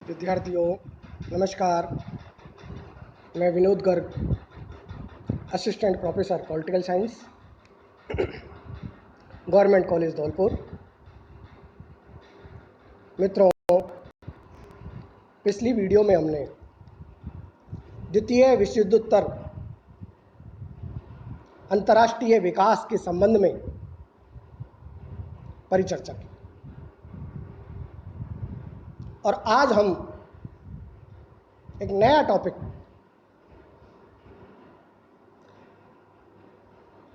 विद्यार्थियों नमस्कार। मैं Vinod Garg, assistant professor political science, government college Dholpur. मित्रों, पिछली वीडियो में हमने द्वितीय विश्व युद्धोत्तर अंतर्राष्ट्रीय विकास के संबंध में परिचर्चा की और आज हम एक नया टॉपिक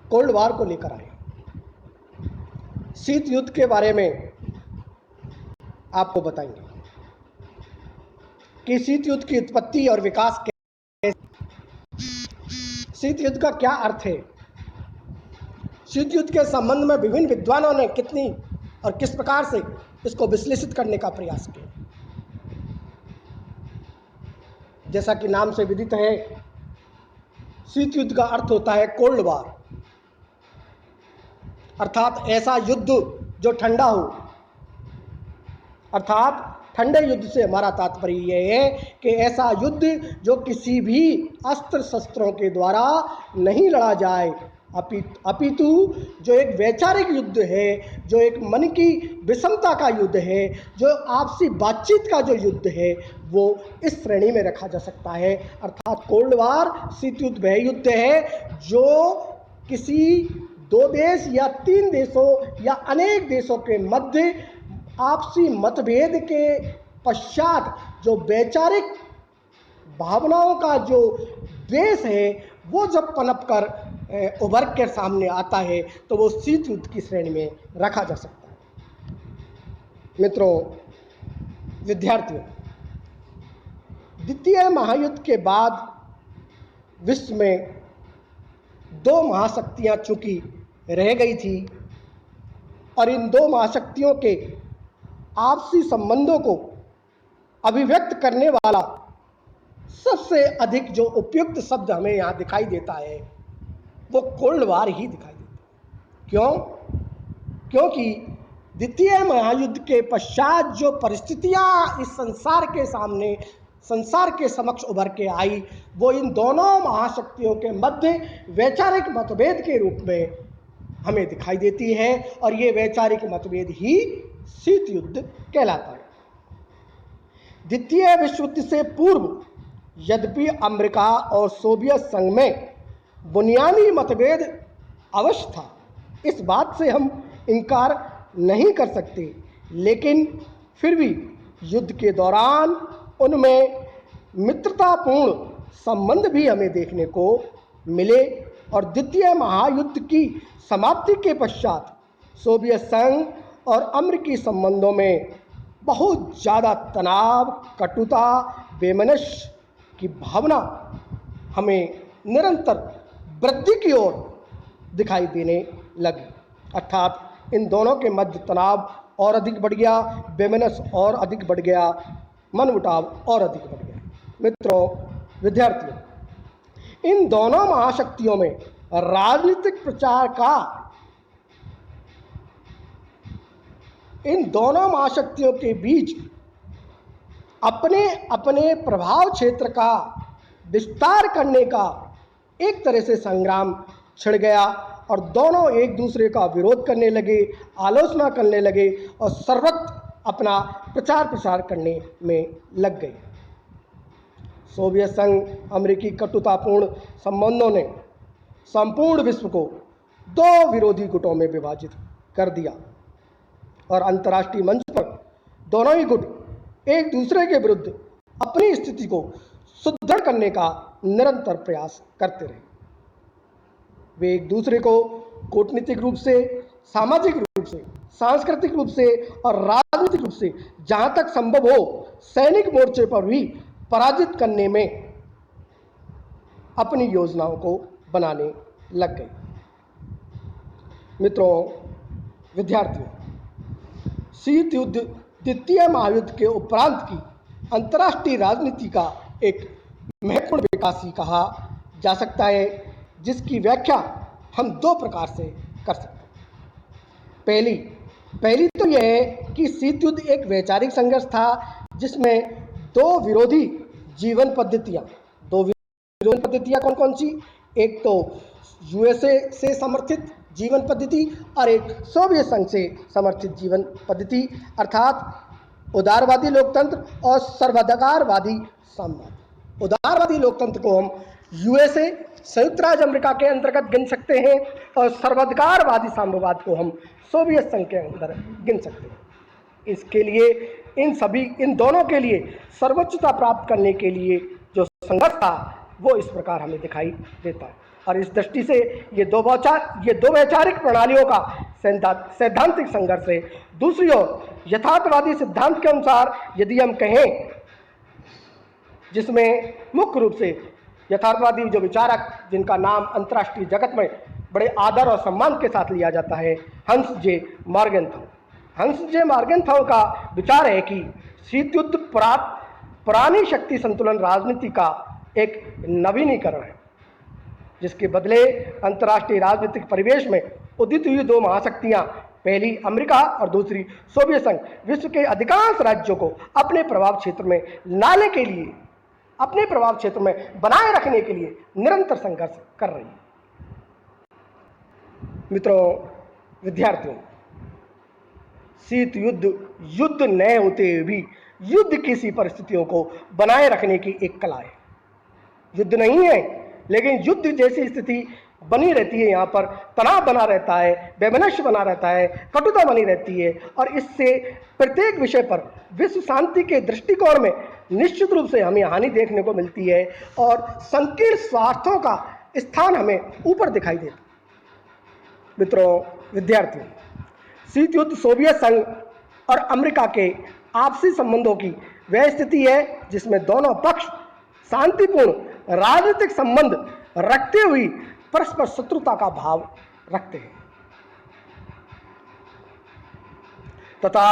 कोल्ड वार को लेकर आए। शीत युद्ध के बारे में आपको बताएंगे कि शीत युद्ध की उत्पत्ति और विकास कैसे, शीत युद्ध का क्या अर्थ है, शीत युद्ध के संबंध में विभिन्न विद्वानों ने कितनी और किस प्रकार से इसको विश्लेषित करने का प्रयास किया। जैसा कि नाम से विदित है, शीत युद्ध का अर्थ होता है कोल्ड वार, अर्थात ऐसा युद्ध जो ठंडा हो। अर्थात ठंडे युद्ध से हमारा तात्पर्य यह है कि ऐसा युद्ध जो किसी भी अस्त्र शस्त्रों के द्वारा नहीं लड़ा जाए, अपितु जो एक वैचारिक युद्ध है, जो एक मन की विषमता का युद्ध है, जो आपसी बातचीत का जो युद्ध है, वो इस श्रेणी में रखा जा सकता है। अर्थात कोल्ड वार, शीत युद्ध वह युद्ध है जो किसी दो देश या तीन देशों या अनेक देशों के मध्य आपसी मतभेद के पश्चात जो वैचारिक भावनाओं का जो द्वेष है, वो जब पनप कर उभर के सामने आता है तो वो शीत युद्ध की श्रेणी में रखा जा सकता है। मित्रों, विद्यार्थियों, द्वितीय महायुद्ध के बाद विश्व में दो महाशक्तियां चूंकि रह गई थी और इन दो महाशक्तियों के आपसी संबंधों को अभिव्यक्त करने वाला सबसे अधिक जो उपयुक्त शब्द हमें यहाँ दिखाई देता है वो कोल्ड वार ही दिखाई देता है। क्यों? क्योंकि द्वितीय महायुद्ध के पश्चात जो परिस्थितियाँ इस संसार के समक्ष उभर के आई, वो इन दोनों महाशक्तियों के मध्य वैचारिक मतभेद के रूप में हमें दिखाई देती है और ये वैचारिक मतभेद ही शीत युद्ध कहलाता है। द्वितीय विश्व युद्ध से पूर्व यद्यपि अमेरिका और सोवियत संघ में बुनियादी मतभेद अवश्य था, इस बात से हम इनकार नहीं कर सकते, लेकिन फिर भी युद्ध के दौरान उनमें मित्रतापूर्ण संबंध भी हमें देखने को मिले और द्वितीय महायुद्ध की समाप्ति के पश्चात सोवियत संघ और अमेरिकी संबंधों में बहुत ज़्यादा तनाव, कटुता, वैमनस्य की भावना हमें निरंतर वृद्धि की ओर दिखाई देने लगी। अर्थात इन दोनों के मध्य तनाव और अधिक बढ़ गया, वैमनस्य और अधिक बढ़ गया, मनमुटाव और अधिक बढ़ गया। मित्रों, विद्यार्थियों, इन दोनों महाशक्तियों में राजनीतिक प्रचार का, इन दोनों महाशक्तियों के बीच अपने अपने प्रभाव क्षेत्र का विस्तार करने का एक तरह से संग्राम छिड़ गया और दोनों एक दूसरे का विरोध करने लगे, आलोचना करने लगे और सर्वत्र अपना प्रचार प्रसार करने में लग गए। सोवियत संघ अमेरिकी कटुतापूर्ण संबंधों ने संपूर्ण विश्व को दो विरोधी गुटों में विभाजित कर दिया और अंतर्राष्ट्रीय मंच पर दोनों ही गुट एक दूसरे के विरुद्ध अपनी स्थिति को सुदृढ़ करने का निरंतर प्रयास करते रहे। वे एक दूसरे को कूटनीतिक रूप से, सामाजिक रूप से, सांस्कृतिक रूप से और राजनीतिक रूप से जहाँ तक संभव हो सैनिक मोर्चे पर भी पराजित करने में अपनी योजनाओं को बनाने लग गए। मित्रों, विद्यार्थियों, शीत युद्ध द्वितीय महायुद्ध के उपरांत की अंतर्राष्ट्रीय राजनीति का एक महत्वपूर्ण विकास ही कहा जा सकता है, जिसकी व्याख्या हम दो प्रकार से कर सकते हैं। पहली तो यह है कि शीत युद्ध एक वैचारिक संघर्ष था जिसमें दो विरोधी जीवन पद्धतियां, दो विरोधी पद्धतियां कौन कौन सी? एक तो यूएसए से समर्थित जीवन पद्धति और एक सोवियत संघ से समर्थित जीवन पद्धति, अर्थात उदारवादी लोकतंत्र और सर्वाधिकारवादी साम्यवाद। उदारवादी लोकतंत्र को हम यूएसए, संयुक्त राज्य अमेरिका के अंतर्गत गिन सकते हैं और सर्वाधिकारवादी साम्यवाद को हम सोवियत संघ के अंदर गिन सकते हैं। इसके लिए इन दोनों के लिए सर्वोच्चता प्राप्त करने के लिए जो संघर्ष था वो इस प्रकार हमें दिखाई देता है। और इस दृष्टि से ये दो वैचारिक प्रणालियों का सैद्धांतिक संघर्ष है। दूसरी ओर यथार्थवादी सिद्धांत के अनुसार यदि हम कहें, जिसमें मुख्य रूप से यथार्थवादी जो विचारक जिनका नाम अंतर्राष्ट्रीय जगत में बड़े आदर और सम्मान के साथ लिया जाता है, हंस जे मॉर्गेनथाउ का विचार है कि शीत युद्ध पुरानी शक्ति संतुलन राजनीति का एक नवीनीकरण है, जिसके बदले अंतर्राष्ट्रीय राजनीतिक परिवेश में उदित हुई दो महाशक्तियां, पहली अमेरिका और दूसरी सोवियत संघ, विश्व के अधिकांश राज्यों को अपने प्रभाव क्षेत्र में लाने के लिए, अपने प्रभाव क्षेत्र में बनाए रखने के लिए निरंतर संघर्ष कर रही है। मित्रों, विद्यार्थियों, शीत युद्ध न होते हुए भी युद्ध की परिस्थितियों को बनाए रखने की एक कला है। युद्ध नहीं है, लेकिन युद्ध जैसी स्थिति बनी रहती है। यहाँ पर तनाव बना रहता है, वैमनस्य बना रहता है, कटुता बनी रहती है, और इससे प्रत्येक विषय पर विश्व शांति के दृष्टिकोण में निश्चित रूप से हमें हानि देखने को मिलती है और संकीर्ण स्वार्थों का स्थान हमें ऊपर दिखाई देता है। मित्रों, विद्यार्थियों, शीत युद्ध सोवियत संघ और अमेरिका के आपसी संबंधों की वह स्थिति है जिसमें दोनों पक्ष शांतिपूर्ण राजनीतिक संबंध रखते हुए परस्पर शत्रुता का भाव रखते हैं तथा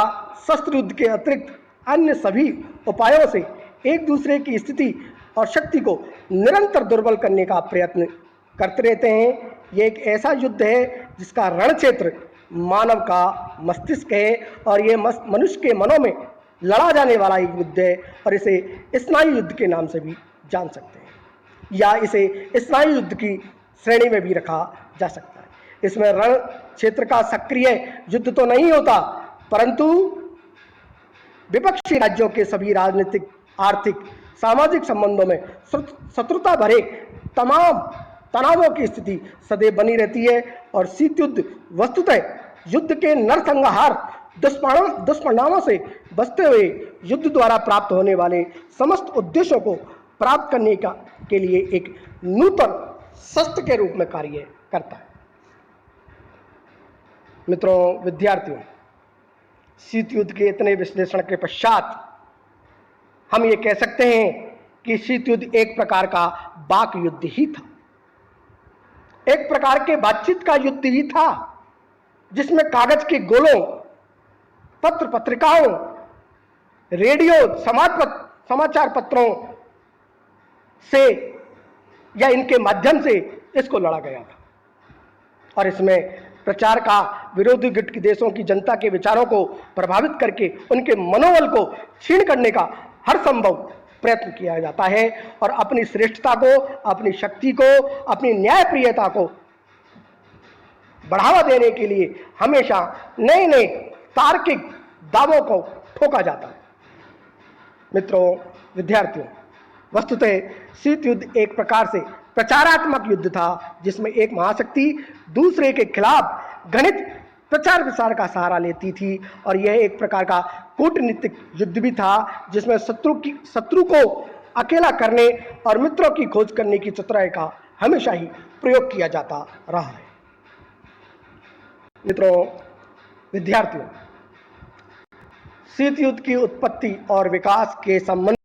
शस्त्र युद्ध के अतिरिक्त अन्य सभी उपायों से एक दूसरे की स्थिति और शक्ति को निरंतर दुर्बल करने का प्रयत्न करते रहते हैं। यह एक ऐसा युद्ध है जिसका रण क्षेत्र मानव का मस्तिष्क है और यह मनुष्य के मनों में लड़ा जाने वाला एक युद्ध है, और इसे स्नायु युद्ध के नाम से भी जान सकते हैं या इसे स्नायु युद्ध की श्रेणी में भी रखा जा सकता है। इसमें रण क्षेत्र का सक्रिय युद्ध तो नहीं होता, परंतु विपक्षी राज्यों के सभी राजनीतिक, आर्थिक, सामाजिक संबंधों में शत्रुता भरे तमाम तनावों की स्थिति सदैव बनी रहती है। और शीत युद्ध वस्तुतः युद्ध के नरसंहार दुष्परिणामों से बचते हुए युद्ध द्वारा प्राप्त होने वाले समस्त उद्देश्यों को प्राप्त करने के लिए एक नूतन शस्त्र के रूप में कार्य करता है। मित्रों, विद्यार्थियों, शीत युद्ध के इतने विश्लेषण के पश्चात हम ये कह सकते हैं कि शीत युद्ध एक प्रकार का वाक युद्ध ही था, एक प्रकार के बातचीत का युद्ध ही था, जिसमें कागज के गोलों, पत्र पत्रिकाओं, रेडियो, समाचार पत्रों से या इनके माध्यम से इसको लड़ा गया था। और इसमें प्रचार का विरोधी गुट के देशों की जनता के विचारों को प्रभावित करके उनके मनोबल को क्षीण करने का हर संभव प्रयत्न किया जाता है और अपनी श्रेष्ठता को, अपनी शक्ति को, अपनी न्यायप्रियता को बढ़ावा देने के लिए हमेशा नए नए तार्किक दावों को ठोका जाता है। मित्रों, विद्यार्थियों, वस्तुतः शीत युद्ध एक प्रकार से प्रचारात्मक युद्ध था, जिसमें एक महाशक्ति दूसरे के खिलाफ घनित प्रचार प्रसार का सहारा लेती थी, और यह एक प्रकार का कूटनीतिक युद्ध भी था, जिसमें शत्रु को अकेला करने और मित्रों की खोज करने की चतुराई का हमेशा ही प्रयोग किया जाता रहा है। मित्रों, विद्यार्थियों, शीत युद्ध की उत्पत्ति और विकास के संबंध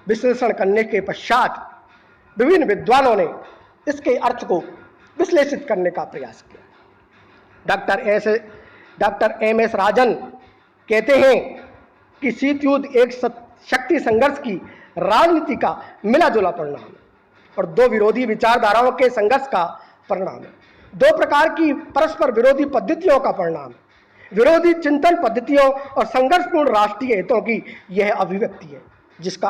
विश्लेषण करने के पश्चात विभिन्न विद्वानों ने इसके अर्थ को विश्लेषित करने का प्रयास किया। Doctor MS. राजन कहते हैं कि शीत युद्ध एक शक्ति संघर्ष की राजनीति का मिला जुला परिणाम है और दो विरोधी विचारधाराओं के संघर्ष का परिणाम है, दो प्रकार की परस्पर विरोधी पद्धतियों का परिणाम है। विरोधी चिंतन पद्धतियों और संघर्षपूर्ण राष्ट्रीय हितों की यह अभिव्यक्ति है, जिसका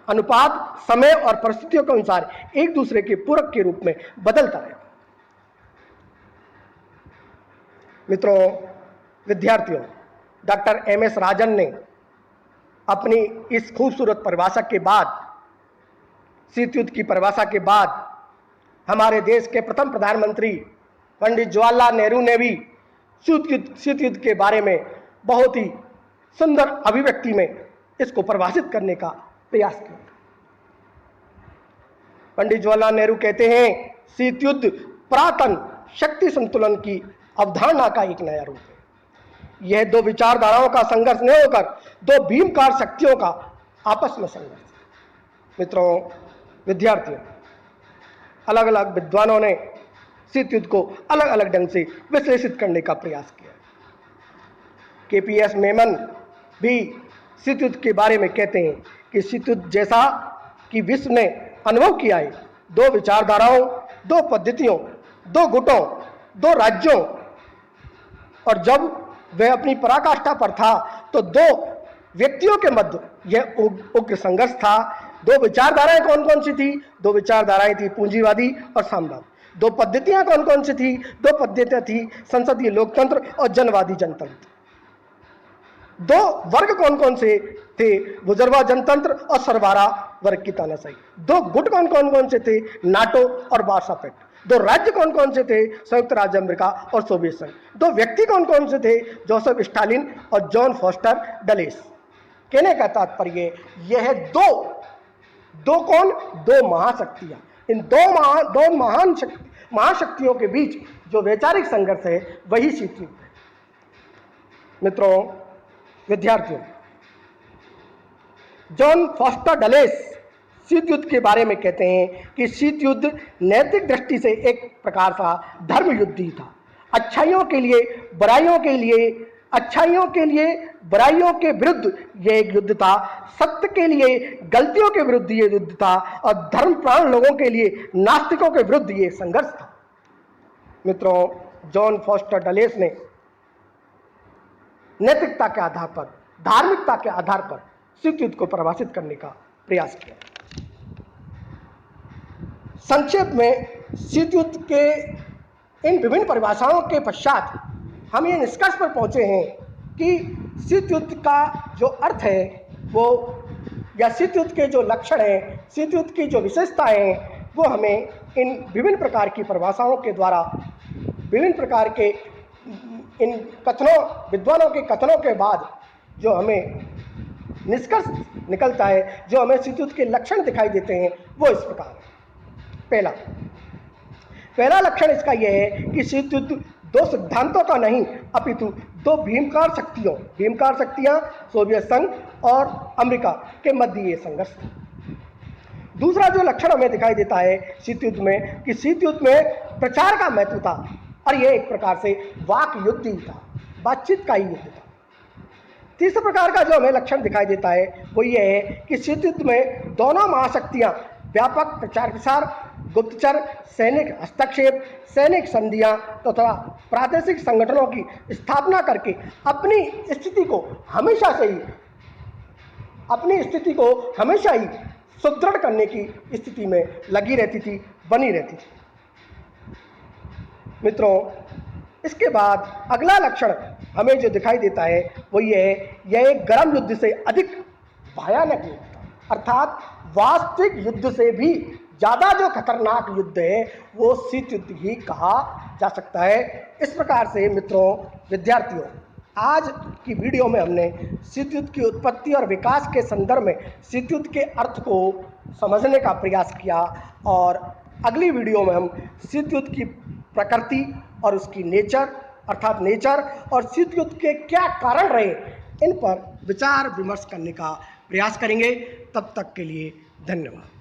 अनुपात समय और परिस्थितियों के अनुसार एक दूसरे के पूरक के रूप में बदलता है। मित्रों, विद्यार्थियों, डॉक्टर एम.एस. राजन ने अपनी इस खूबसूरत परिभाषा के बाद, शीत युद्ध की परिभाषा के बाद, हमारे देश के प्रथम प्रधानमंत्री पंडित जवाहरलाल नेहरू ने भी शीत युद्ध के बारे में बहुत ही सुंदर अभिव्यक्ति में इसको परिभाषित करने का प्रयास किया। पंडित जवाहरलाल नेहरू कहते हैं, शीत युद्ध पुरातन शक्ति संतुलन की अवधारणा का एक नया रूप है। यह दो विचारधाराओं का संघर्ष नहीं होकर दो भीमकार शक्तियों का आपस में संघर्ष। मित्रों, विद्यार्थियों, अलग अलग विद्वानों ने शीत युद्ध को अलग अलग ढंग से विश्लेषित करने का प्रयास किया। के.पी.एस. मेमन भी शीत युद्ध के बारे में कहते हैं कि शीत युद्ध जैसा कि विश्व ने अनुभव किया है, दो विचारधाराओं, दो पद्धतियों, दो गुटों, दो राज्यों, और जब वह अपनी पराकाष्ठा पर था तो दो व्यक्तियों के मध्य यह उग्र संघर्ष था। दो विचारधाराएं कौन कौन सी थी? दो विचारधाराएं थी पूंजीवादी और साम्यवादी। दो पद्धतियां कौन कौन सी थी? दो पद्धतियां थी संसदीय लोकतंत्र और जनवादी जनतंत्र। दो वर्ग कौन कौन से थे? बुजुर्गवा जनतंत्र और सरबराह वर्ग की तानाशाही। दो गुट कौन कौन से थे? नाटो और वार्सा पैक्ट। दो राज्य कौन कौन से थे? संयुक्त राज्य अमेरिका और सोवियत संघ। दो व्यक्ति कौन कौन से थे? जोसेफ स्टालिन और जॉन फॉस्टर डलेस। कहने का तात्पर्य यह दो महाशक्तियां, इन दो महाशक्तियों के बीच जो वैचारिक संघर्ष है वही शीत युद्ध है। मित्रों, विद्यार्थियों, जॉन फॉस्टर डलेस शीत युद्ध के बारे में कहते हैं कि शीत युद्ध नैतिक दृष्टि से एक प्रकार का धर्म युद्ध ही था। अच्छाइयों के लिए बुराइयों के विरुद्ध यह एक युद्ध था। सत्य के लिए गलतियों के विरुद्ध यह युद्ध था और धर्मप्राण लोगों के लिए नास्तिकों के विरुद्ध यह संघर्ष था। मित्रों, जॉन फॉस्टर डलेस ने नैतिकता के आधार पर, धार्मिकता के आधार पर शीत युद्ध को परिभाषित करने का प्रयास किया। संक्षेप में शीत युद्ध के इन विभिन्न परिभाषाओं के पश्चात हम ये निष्कर्ष पर पहुंचे हैं कि शीत युद्ध का जो अर्थ है वो, या शीत युद्ध के जो लक्षण हैं, शीत युद्ध की जो विशेषताएं हैं, वो हमें इन विभिन्न प्रकार की परिभाषाओं के द्वारा, विभिन्न प्रकार के इन कथनों, विद्वानों के कथनों के बाद जो हमें निष्कर्ष निकलता है, जो हमें शीत युद्ध के लक्षण दिखाई देते हैं, वो इस प्रकार है। पहला लक्षण इसका यह है कि शीत युद्ध दो सिद्धांतों का नहीं अपितु दो भीमकार शक्तियां सोवियत संघ और अमेरिका के मध्य ये संघर्ष था। दूसरा जो लक्षण हमें दिखाई देता है शीत युद्ध में, कि शीत युद्ध में प्रचार का महत्व था और यह एक प्रकार से वाक युद्ध ही था, बातचीत का ही युद्ध था। तीसरे प्रकार का जो हमें लक्षण दिखाई देता है वो ये है कि शीत युद्ध में दोनों महाशक्तियां व्यापक प्रचार प्रसार, गुप्तचर, सैनिक हस्तक्षेप, सैनिक संधियां तथा प्रादेशिक संगठनों की स्थापना करके अपनी स्थिति को हमेशा ही सुदृढ़ करने की स्थिति में लगी रहती थी, बनी रहती थी। मित्रों, इसके बाद अगला लक्षण हमें जो दिखाई देता है वो ये है, यह एक गर्म युद्ध से अधिक भयानक युद्ध था, अर्थात वास्तविक युद्ध से भी ज़्यादा जो खतरनाक युद्ध है वो शीत युद्ध ही कहा जा सकता है। इस प्रकार से मित्रों, विद्यार्थियों, आज की वीडियो में हमने शीत युद्ध की उत्पत्ति और विकास के संदर्भ में शीत युद्ध के अर्थ को समझने का प्रयास किया, और अगली वीडियो में हम शीत युद्ध की प्रकृति और उसकी नेचर और शीत युद्ध के क्या कारण रहे, इन पर विचार विमर्श करने का प्रयास करेंगे। तब तक के लिए धन्यवाद।